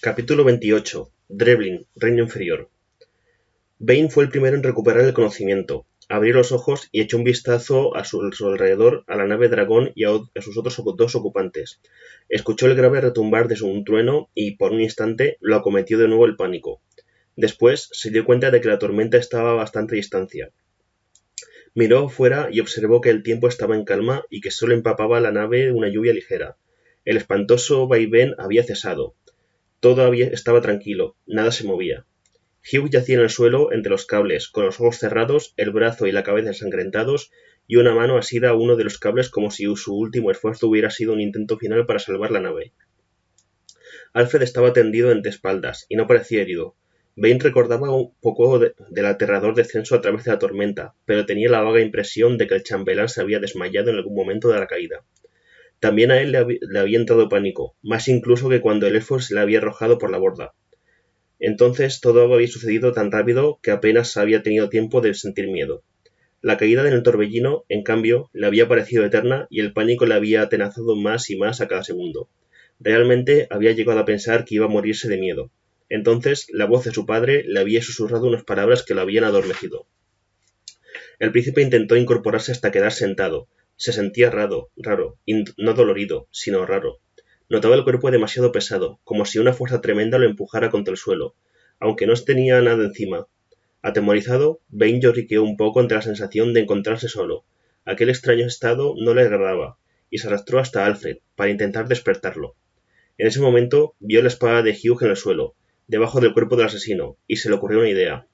Capítulo 28. Drevlin, Reino Inferior. Vane fue el primero en recuperar el conocimiento. Abrió los ojos y echó un vistazo a su alrededor, a la nave dragón y a sus otros dos ocupantes. Escuchó el grave retumbar de un trueno y, por un instante, lo acometió de nuevo el pánico. Después se dio cuenta de que la tormenta estaba a bastante distancia. Miró fuera y observó que el tiempo estaba en calma y que solo empapaba la nave una lluvia ligera. El espantoso vaivén había cesado. Todo estaba tranquilo, nada se movía. Hugh yacía en el suelo entre los cables, con los ojos cerrados, el brazo y la cabeza ensangrentados, y una mano asida a uno de los cables como si su último esfuerzo hubiera sido un intento final para salvar la nave. Alfred estaba tendido de espaldas, y no parecía herido. Vane recordaba un poco del aterrador descenso a través de la tormenta, pero tenía la vaga impresión de que el chambelán se había desmayado en algún momento de la caída. También a él le había entrado pánico, más incluso que cuando el elfo se le había arrojado por la borda. Entonces todo había sucedido tan rápido que apenas había tenido tiempo de sentir miedo. La caída en el torbellino, en cambio, le había parecido eterna y el pánico le había atenazado más y más a cada segundo. Realmente había llegado a pensar que iba a morirse de miedo. Entonces la voz de su padre le había susurrado unas palabras que lo habían adormecido. El príncipe intentó incorporarse hasta quedar sentado. Se sentía raro, y no dolorido, sino raro. Notaba el cuerpo demasiado pesado, como si una fuerza tremenda lo empujara contra el suelo, aunque no tenía nada encima. Atemorizado, Vane lloriqueó un poco ante la sensación de encontrarse solo. Aquel extraño estado no le agradaba, y se arrastró hasta Alfred, para intentar despertarlo. En ese momento vio la espada de Hugh en el suelo, debajo del cuerpo del asesino, y se le ocurrió una idea.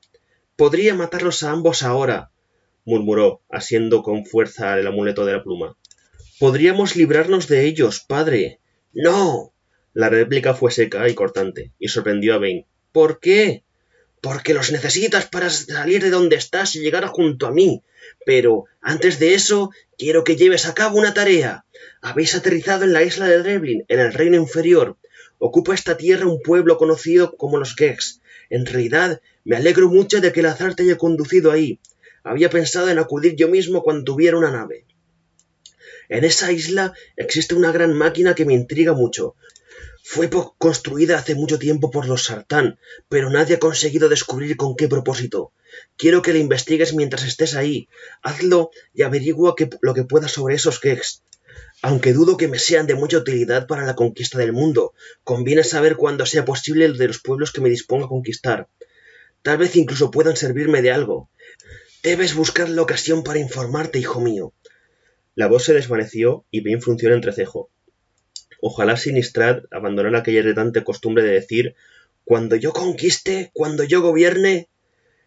«¡Podría matarlos a ambos ahora!», murmuró, asiendo con fuerza el amuleto de la pluma. «Podríamos librarnos de ellos, padre». «¡No!». La réplica fue seca y cortante, y sorprendió a Vane. «¿Por qué?». «Porque los necesitas para salir de donde estás y llegar junto a mí. Pero, antes de eso, quiero que lleves a cabo una tarea. Habéis aterrizado en la isla de Drevlin, en el Reino Inferior. Ocupa esta tierra un pueblo conocido como los Gex. En realidad, me alegro mucho de que el azar te haya conducido ahí. Había pensado en acudir yo mismo cuando tuviera una nave. En esa isla existe una gran máquina que me intriga mucho. Fue construida hace mucho tiempo por los Sartán, pero nadie ha conseguido descubrir con qué propósito. Quiero que la investigues mientras estés ahí. Hazlo y averigua lo que puedas sobre esos Gex. Aunque dudo que me sean de mucha utilidad para la conquista del mundo, conviene saber cuándo sea posible el de los pueblos que me disponga a conquistar. Tal vez incluso puedan servirme de algo. Debes buscar la ocasión para informarte, hijo mío. La voz se desvaneció y Vane frunció el entrecejo. Ojalá Sinistrad abandonara aquella irritante costumbre de decir «cuando yo conquiste, cuando yo gobierne».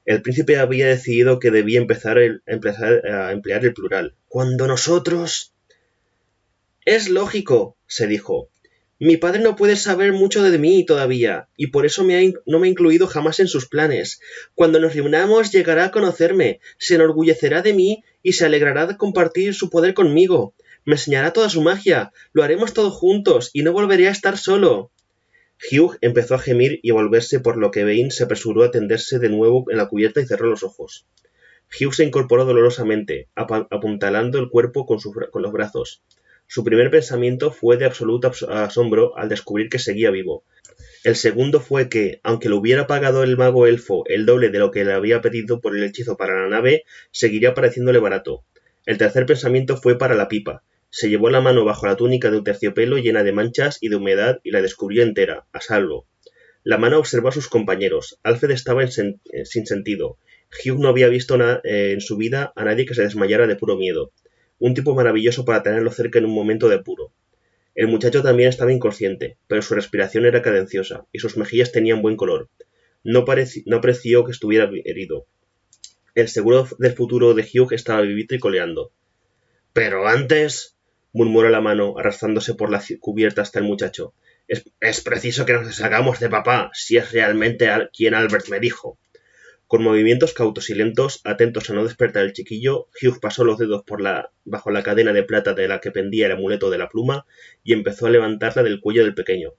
El príncipe había decidido que debía empezar a emplear el plural. «Cuando nosotros...». «Es lógico», se dijo. «Mi padre no puede saber mucho de mí todavía, y por eso no me ha incluido jamás en sus planes. Cuando nos reunamos llegará a conocerme, se enorgullecerá de mí y se alegrará de compartir su poder conmigo. Me enseñará toda su magia, lo haremos todos juntos, y no volveré a estar solo». Hugh empezó a gemir y a volverse, por lo que Vane se apresuró a tenderse de nuevo en la cubierta y cerró los ojos. Hugh se incorporó dolorosamente, apuntalando el cuerpo con los brazos. Su primer pensamiento fue de absoluto asombro al descubrir que seguía vivo. El segundo fue que, aunque le hubiera pagado el mago elfo el doble de lo que le había pedido por el hechizo para la nave, seguiría pareciéndole barato. El tercer pensamiento fue para la pipa. Se llevó la mano bajo la túnica de un terciopelo llena de manchas y de humedad y la descubrió entera, a salvo. La mano observó a sus compañeros. Alfred estaba sin sentido. Hugh no había visto en su vida a nadie que se desmayara de puro miedo. Un tipo maravilloso para tenerlo cerca en un momento de apuro. El muchacho también estaba inconsciente, pero su respiración era cadenciosa, y sus mejillas tenían buen color. No apreció que estuviera herido. El seguro del futuro de Hugh estaba vivito y coleando. «Pero antes», murmuró la mano, arrastrándose por la cubierta hasta el muchacho, es preciso que nos deshagamos de papá, si es realmente quien Albert me dijo». Con movimientos cautos y lentos, atentos a no despertar al chiquillo, Hugh pasó los dedos bajo la cadena de plata de la que pendía el amuleto de la pluma y empezó a levantarla del cuello del pequeño.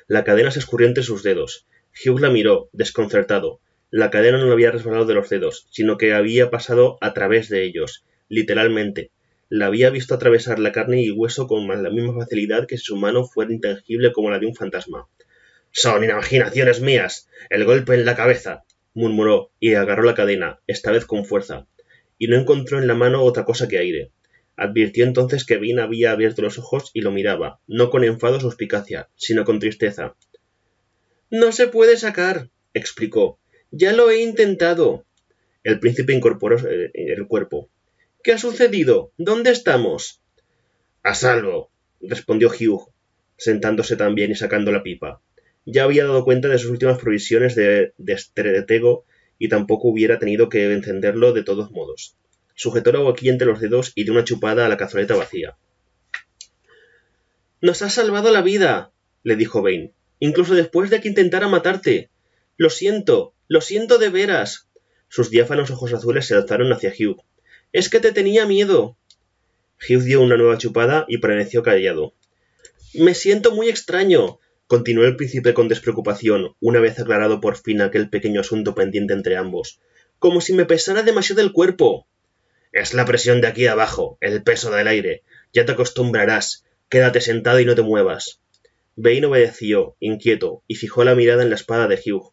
La cadena se escurrió entre sus dedos. Hugh la miró, desconcertado. La cadena no le había resbalado de los dedos, sino que había pasado a través de ellos, literalmente. La había visto atravesar la carne y hueso con la misma facilidad que si su mano fuera intangible como la de un fantasma. Son imaginaciones mías. El golpe en la cabeza, murmuró, y agarró la cadena, esta vez con fuerza, y no encontró en la mano otra cosa que aire. Advirtió entonces que Bean había abierto los ojos y lo miraba, no con enfado o suspicacia, sino con tristeza. No se puede sacar, explicó. Ya lo he intentado. El príncipe incorporó el cuerpo. ¿Qué ha sucedido? ¿Dónde estamos? A salvo, respondió Hugh, sentándose también y sacando la pipa. Ya había dado cuenta de sus últimas provisiones de estretego y tampoco hubiera tenido que encenderlo de todos modos. Sujetó la boquilla entre los dedos y dio una chupada a la cazoleta vacía. —¡Nos has salvado la vida! —le dijo Vane—, incluso después de que intentara matarte. Lo siento de veras. Sus diáfanos ojos azules se alzaron hacia Hugh. —Es que te tenía miedo. Hugh dio una nueva chupada y permaneció callado. —Me siento muy extraño —continuó el príncipe con despreocupación, una vez aclarado por fin aquel pequeño asunto pendiente entre ambos—, como si me pesara demasiado el cuerpo. Es la presión de aquí abajo, el peso del aire. Ya te acostumbrarás. Quédate sentado y no te muevas. Vane obedeció, inquieto, y fijó la mirada en la espada de Hugh.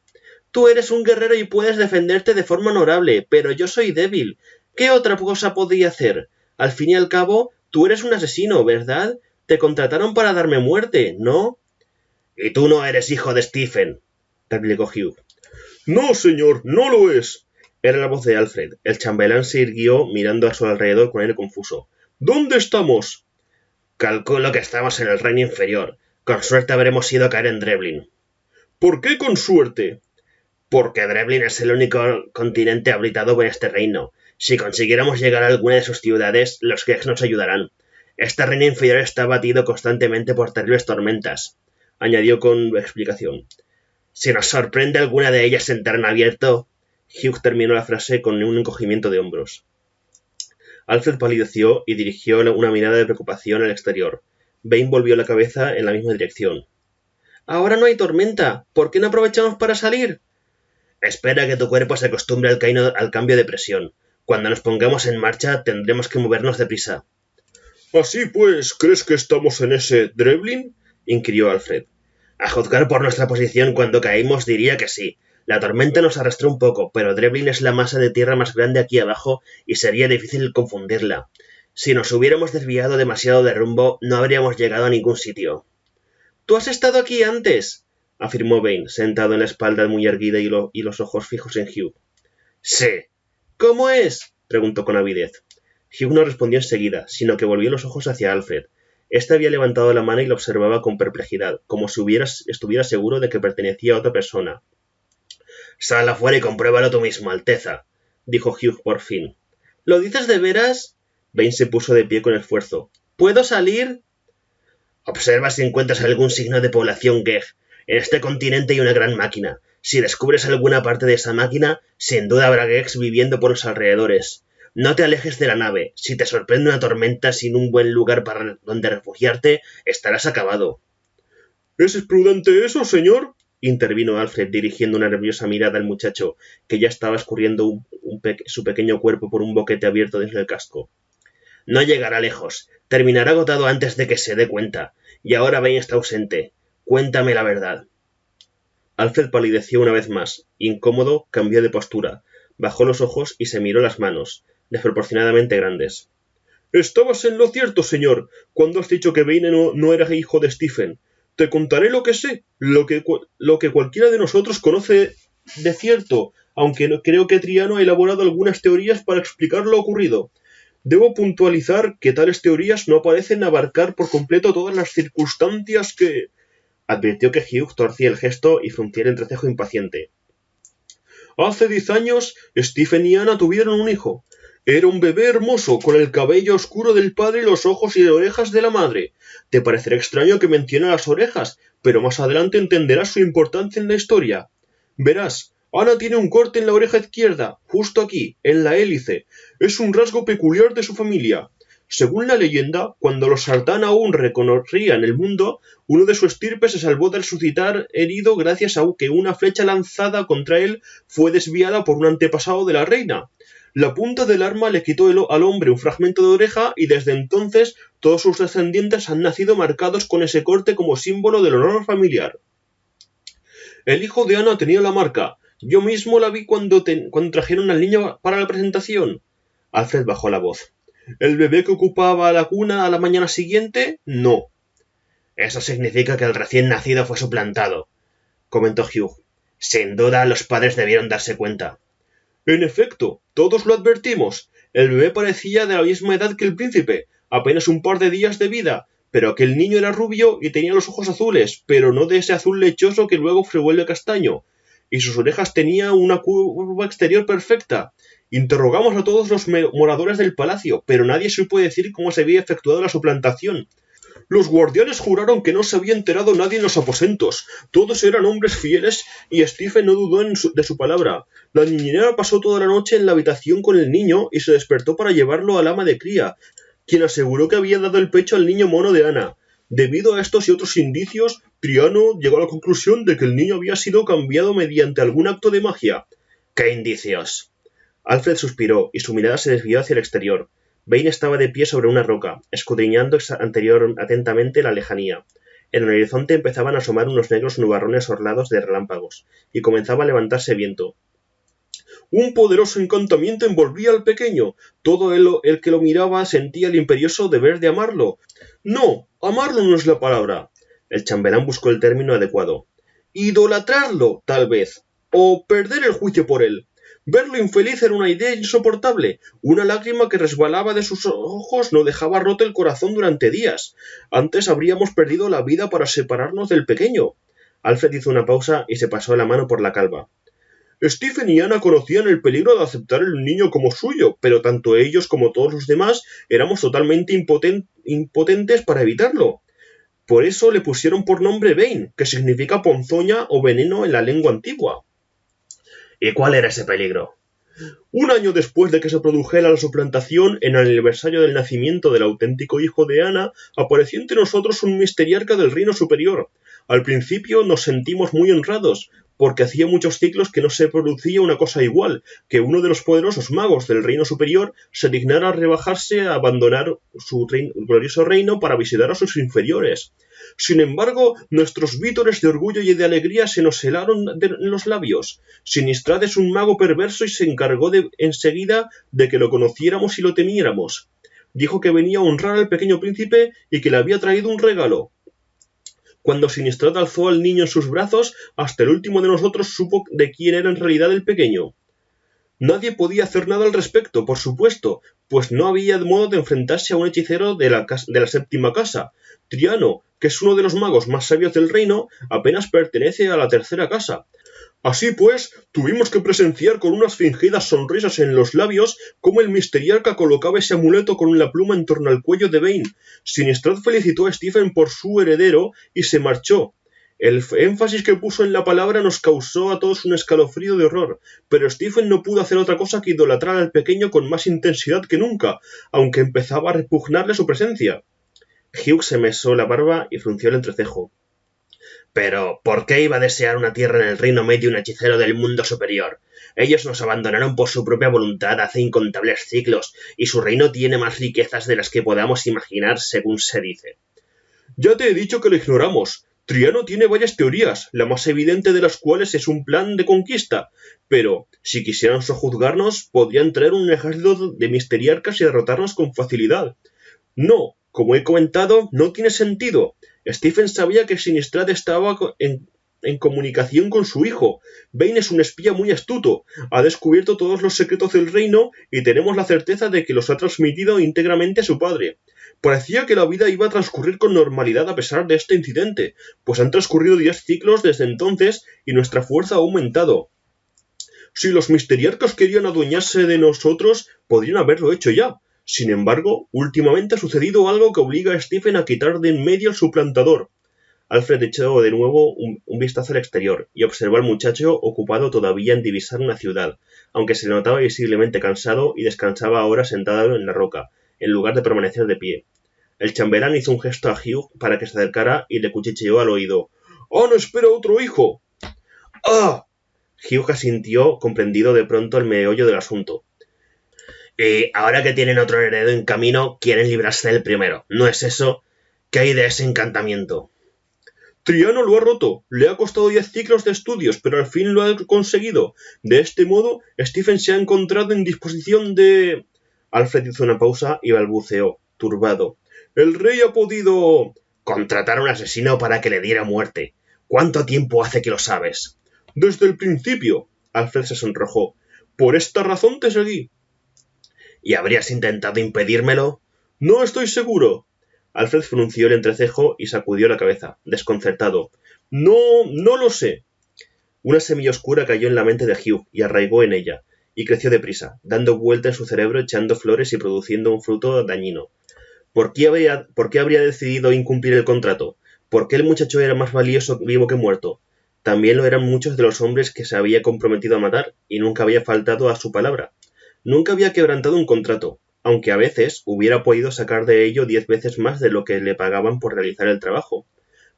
Tú eres un guerrero y puedes defenderte de forma honorable, pero yo soy débil. ¿Qué otra cosa podría hacer? Al fin y al cabo, tú eres un asesino, ¿verdad? Te contrataron para darme muerte, ¿no? Y tú no eres hijo de Stephen, replicó Hugh. No, señor, no lo es. Era la voz de Alfred. El chambelán se irguió mirando a su alrededor con aire confuso. ¿Dónde estamos? Calculo que estamos en el reino inferior. Con suerte habremos ido a caer en Dreblin. ¿Por qué con suerte? Porque Dreblin es el único continente habitado por este reino. Si consiguiéramos llegar a alguna de sus ciudades, los Gex nos ayudarán. Este reino inferior está batido constantemente por terribles tormentas, añadió con explicación. Si nos sorprende alguna de ellas en terreno abierto... Hugh terminó la frase con un encogimiento de hombros. Alfred palideció y dirigió una mirada de preocupación al exterior. Vane volvió la cabeza en la misma dirección. —Ahora no hay tormenta. ¿Por qué no aprovechamos para salir? Espera que tu cuerpo se acostumbre al cambio de presión. Cuando nos pongamos en marcha tendremos que movernos deprisa. —Así pues, ¿crees que estamos en ese Dreblin? —inquirió Alfred. A juzgar por nuestra posición cuando caímos diría que sí. La tormenta nos arrastró un poco, pero Dreblin es la masa de tierra más grande aquí abajo y sería difícil confundirla. Si nos hubiéramos desviado demasiado de rumbo, no habríamos llegado a ningún sitio. —¿Tú has estado aquí antes? —afirmó Vane, sentado en la espalda muy erguida y los ojos fijos en Hugh. —Sí. —¿Cómo es? —preguntó con avidez. Hugh no respondió enseguida, sino que volvió los ojos hacia Alfred. Este había levantado la mano y lo observaba con perplejidad, como si estuviera seguro de que pertenecía a otra persona. —Sal afuera y compruébalo tú mismo, Alteza —dijo Hugh por fin. —¿Lo dices de veras? Vane se puso de pie con esfuerzo. ¿Puedo salir? Observa si encuentras algún signo de población Geg. En este continente hay una gran máquina. Si descubres alguna parte de esa máquina, sin duda habrá Gegs viviendo por los alrededores. No te alejes de la nave. Si te sorprende una tormenta sin un buen lugar para donde refugiarte, estarás acabado. —¿Es prudente eso, señor? —intervino Alfred, dirigiendo una nerviosa mirada al muchacho, que ya estaba escurriendo su pequeño cuerpo por un boquete abierto desde el casco. No llegará lejos. Terminará agotado antes de que se dé cuenta. Y ahora Vane está ausente. Cuéntame la verdad. Alfred palideció una vez más. Incómodo, cambió de postura. Bajó los ojos y se miró las manos, desproporcionadamente grandes. —Estabas en lo cierto, señor, cuando has dicho que Vane no era hijo de Stephen. Te contaré lo que sé, lo que cualquiera de nosotros conoce de cierto, aunque creo que Triano ha elaborado algunas teorías para explicar lo ocurrido. Debo puntualizar que tales teorías no parecen abarcar por completo todas las circunstancias que... Advirtió que Hugh torcía el gesto y fruncía el entrecejo impaciente. Hace 10 años, Stephen y Anna tuvieron un hijo. Era un bebé hermoso, con el cabello oscuro del padre y los ojos y orejas de la madre. Te parecerá extraño que mencione las orejas, pero más adelante entenderás su importancia en la historia. Verás, Anna tiene un corte en la oreja izquierda, justo aquí, en la hélice. Es un rasgo peculiar de su familia. Según la leyenda, cuando los Sartán aún reconocían el mundo, uno de su estirpe se salvó de resucitar herido gracias a que una flecha lanzada contra él fue desviada por un antepasado de la reina. La punta del arma le quitó al hombre un fragmento de oreja y desde entonces todos sus descendientes han nacido marcados con ese corte como símbolo del honor familiar. El hijo de Ana tenía la marca. Yo mismo la vi cuando trajeron al niño para la presentación. Alfred bajó la voz. ¿El bebé que ocupaba la cuna a la mañana siguiente? No. Eso significa que el recién nacido fue suplantado, comentó Hugh. Sin duda, los padres debieron darse cuenta. En efecto, todos lo advertimos. El bebé parecía de la misma edad que el príncipe, apenas un par de días de vida, pero aquel niño era rubio y tenía los ojos azules, pero no de ese azul lechoso que luego se vuelve castaño, y sus orejas tenían una curva exterior perfecta. Interrogamos a todos los moradores del palacio, pero nadie supo decir cómo se había efectuado la suplantación. Los guardianes juraron que no se había enterado nadie en los aposentos. Todos eran hombres fieles y Stephen no dudó de su palabra. La niñera pasó toda la noche en la habitación con el niño y se despertó para llevarlo al ama de cría, quien aseguró que había dado el pecho al niño mono de Ana. Debido a estos y otros indicios, Triano llegó a la conclusión de que el niño había sido cambiado mediante algún acto de magia. ¿Qué indicios? Alfred suspiró y su mirada se desvió hacia el exterior. Vane estaba de pie sobre una roca, escudriñando atentamente la lejanía. En el horizonte empezaban a asomar unos negros nubarrones orlados de relámpagos, y comenzaba a levantarse viento. Un poderoso encantamiento envolvía al pequeño. Todo el que lo miraba sentía el imperioso deber de amarlo. No, amarlo no es la palabra. El chambelán buscó el término adecuado. Idolatrarlo, tal vez, o perder el juicio por él. Verlo infeliz era una idea insoportable. Una lágrima que resbalaba de sus ojos no dejaba roto el corazón durante días. Antes habríamos perdido la vida para separarnos del pequeño. Alfred hizo una pausa y se pasó la mano por la calva. Stephen y Ana conocían el peligro de aceptar el niño como suyo, pero tanto ellos como todos los demás éramos totalmente impotentes para evitarlo. Por eso le pusieron por nombre Bane, que significa ponzoña o veneno en la lengua antigua. ¿Y cuál era ese peligro? Un año después de que se produjera la suplantación, en el aniversario del nacimiento del auténtico hijo de Ana, apareció entre nosotros un misteriarca del reino superior. Al principio nos sentimos muy honrados, porque hacía muchos siglos que no se producía una cosa igual, que uno de los poderosos magos del reino superior se dignara a rebajarse a abandonar su glorioso reino para visitar a sus inferiores. Sin embargo, nuestros vítores de orgullo y de alegría se nos helaron en los labios. Sinistrad es un mago perverso y se encargó enseguida de que lo conociéramos y lo temiéramos. Dijo que venía a honrar al pequeño príncipe y que le había traído un regalo. Cuando Sinistrad alzó al niño en sus brazos, hasta el último de nosotros supo de quién era en realidad el pequeño. Nadie podía hacer nada al respecto, por supuesto, pues no había modo de enfrentarse a un hechicero de la séptima casa. Triano, que es uno de los magos más sabios del reino, apenas pertenece a la tercera casa. Así pues, tuvimos que presenciar con unas fingidas sonrisas en los labios cómo el misteriarca colocaba ese amuleto con la pluma en torno al cuello de Bane. Sinistrad felicitó a Stephen por su heredero y se marchó. El énfasis que puso en la palabra nos causó a todos un escalofrío de horror, pero Stephen no pudo hacer otra cosa que idolatrar al pequeño con más intensidad que nunca, aunque empezaba a repugnarle su presencia. Hugh se mesó la barba y frunció el entrecejo. Pero, ¿por qué iba a desear una tierra en el reino medio un hechicero del mundo superior? Ellos nos abandonaron por su propia voluntad hace incontables siglos, y su reino tiene más riquezas de las que podamos imaginar según se dice. Ya te he dicho que lo ignoramos. Triano tiene varias teorías, la más evidente de las cuales es un plan de conquista, pero, si quisieran sojuzgarnos, podrían traer un ejército de misteriarcas y derrotarnos con facilidad. No, como he comentado, no tiene sentido. Stephen sabía que Sinistrad estaba en comunicación con su hijo. Bane es un espía muy astuto, ha descubierto todos los secretos del reino y tenemos la certeza de que los ha transmitido íntegramente a su padre. Parecía que la vida iba a transcurrir con normalidad a pesar de este incidente, pues han transcurrido 10 ciclos desde entonces y nuestra fuerza ha aumentado. Si los misteriarcos querían adueñarse de nosotros, podrían haberlo hecho ya. Sin embargo, últimamente ha sucedido algo que obliga a Stephen a quitar de en medio al suplantador. Alfred echó de nuevo un vistazo al exterior y observó al muchacho ocupado todavía en divisar una ciudad, aunque se le notaba visiblemente cansado y descansaba ahora sentado en la roca, en lugar de permanecer de pie. El chambelán hizo un gesto a Hugh para que se acercara y le cuchicheó al oído. ¡Ah, no espera otro hijo! ¡Ah! Hugh asintió, comprendido de pronto el meollo del asunto. Y ahora que tienen otro heredero en camino, quieren librarse del primero. ¿No es eso? ¿Qué hay de ese encantamiento? Triano lo ha roto. Le ha costado 10 ciclos de estudios, pero al fin lo ha conseguido. De este modo, Stephen se ha encontrado en disposición de... Alfred hizo una pausa y balbuceó, turbado. El rey ha podido... contratar a un asesino para que le diera muerte. ¿Cuánto tiempo hace que lo sabes? Desde el principio. Alfred se sonrojó. Por esta razón te seguí. ¿Y habrías intentado impedírmelo? No estoy seguro. Alfred frunció el entrecejo y sacudió la cabeza, desconcertado. No lo sé. Una semilla oscura cayó en la mente de Hugh y arraigó en ella, y creció deprisa, dando vuelta en su cerebro, echando flores y produciendo un fruto dañino. ¿Por qué habría decidido incumplir el contrato? ¿Por qué el muchacho era más valioso vivo que muerto? También lo eran muchos de los hombres que se había comprometido a matar, y nunca había faltado a su palabra. Nunca había quebrantado un contrato, aunque a veces hubiera podido sacar de ello 10 veces más de lo que le pagaban por realizar el trabajo.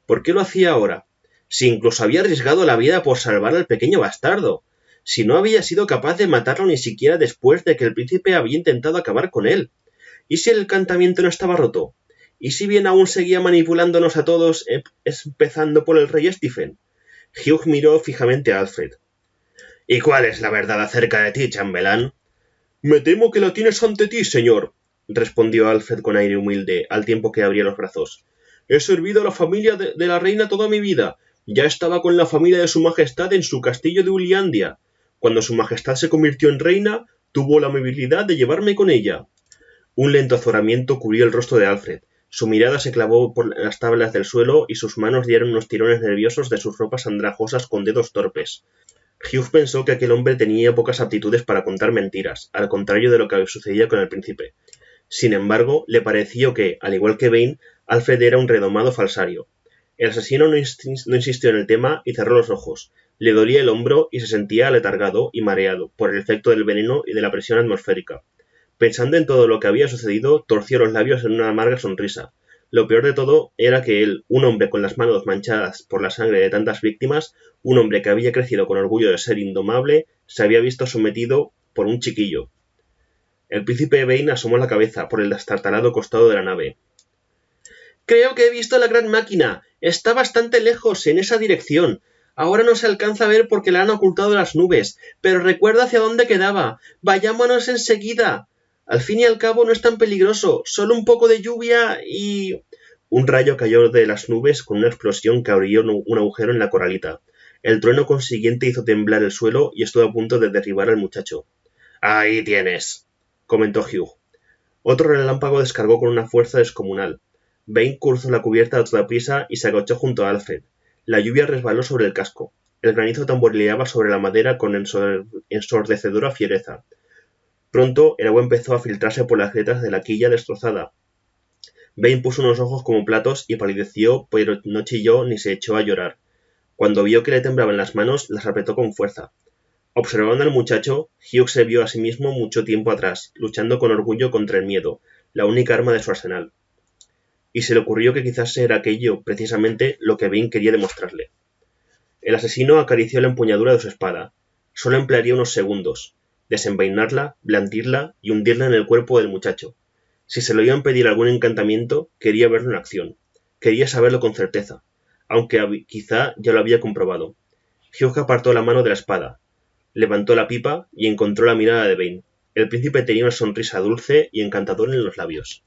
¿Por qué lo hacía ahora? Si incluso había arriesgado la vida por salvar al pequeño bastardo. Si no había sido capaz de matarlo ni siquiera después de que el príncipe había intentado acabar con él. ¿Y si el encantamiento no estaba roto? ¿Y si bien aún seguía manipulándonos a todos, empezando por el rey Stephen? Hugh miró fijamente a Alfred. ¿Y cuál es la verdad acerca de ti, chambelán? Me temo que la tienes ante ti, señor, respondió Alfred con aire humilde, al tiempo que abría los brazos. He servido a la familia de la reina toda mi vida. Ya estaba con la familia de su majestad en su castillo de Uliandia. Cuando su majestad se convirtió en reina, tuvo la amabilidad de llevarme con ella. Un lento azoramiento cubrió el rostro de Alfred. Su mirada se clavó por las tablas del suelo y sus manos dieron unos tirones nerviosos de sus ropas andrajosas con dedos torpes. Hugh pensó que aquel hombre tenía pocas aptitudes para contar mentiras, al contrario de lo que sucedía con el príncipe. Sin embargo, le pareció que, al igual que Vane, Alfred era un redomado falsario. El asesino no insistió en el tema y cerró los ojos. Le dolía el hombro y se sentía aletargado y mareado por el efecto del veneno y de la presión atmosférica. Pensando en todo lo que había sucedido, torció los labios en una amarga sonrisa. Lo peor de todo era que él, un hombre con las manos manchadas por la sangre de tantas víctimas, un hombre que había crecido con orgullo de ser indomable, se había visto sometido por un chiquillo. El príncipe Vane asomó la cabeza por el destartalado costado de la nave. Creo que he visto la gran máquina. Está bastante lejos, en esa dirección. Ahora no se alcanza a ver porque la han ocultado las nubes, pero recuerdo hacia dónde quedaba. Vayámonos enseguida. Al fin y al cabo no es tan peligroso, solo un poco de lluvia y... Un rayo cayó de las nubes con una explosión que abrió un agujero en la coralita. El trueno consiguiente hizo temblar el suelo y estuvo a punto de derribar al muchacho. Ahí tienes, comentó Hugh. Otro relámpago descargó con una fuerza descomunal. Vane cruzó la cubierta a toda prisa y se agachó junto a Alfred. La lluvia resbaló sobre el casco. El granizo tamborileaba sobre la madera con ensordecedora fiereza. Pronto el agua empezó a filtrarse por las grietas de la quilla destrozada. Vane puso unos ojos como platos y palideció, pero no chilló ni se echó a llorar. Cuando vio que le temblaban las manos, las apretó con fuerza. Observando al muchacho, Hugh se vio a sí mismo mucho tiempo atrás, luchando con orgullo contra el miedo, la única arma de su arsenal. Y se le ocurrió que quizás era aquello, precisamente, lo que Vane quería demostrarle. El asesino acarició la empuñadura de su espada. Solo emplearía unos segundos. Desenvainarla, blandirla y hundirla en el cuerpo del muchacho. Si se le iban a pedir algún encantamiento, quería verlo en acción. Quería saberlo con certeza, aunque quizá ya lo había comprobado. Hugh apartó la mano de la espada, levantó la pipa y encontró la mirada de Vane. El príncipe tenía una sonrisa dulce y encantadora en los labios.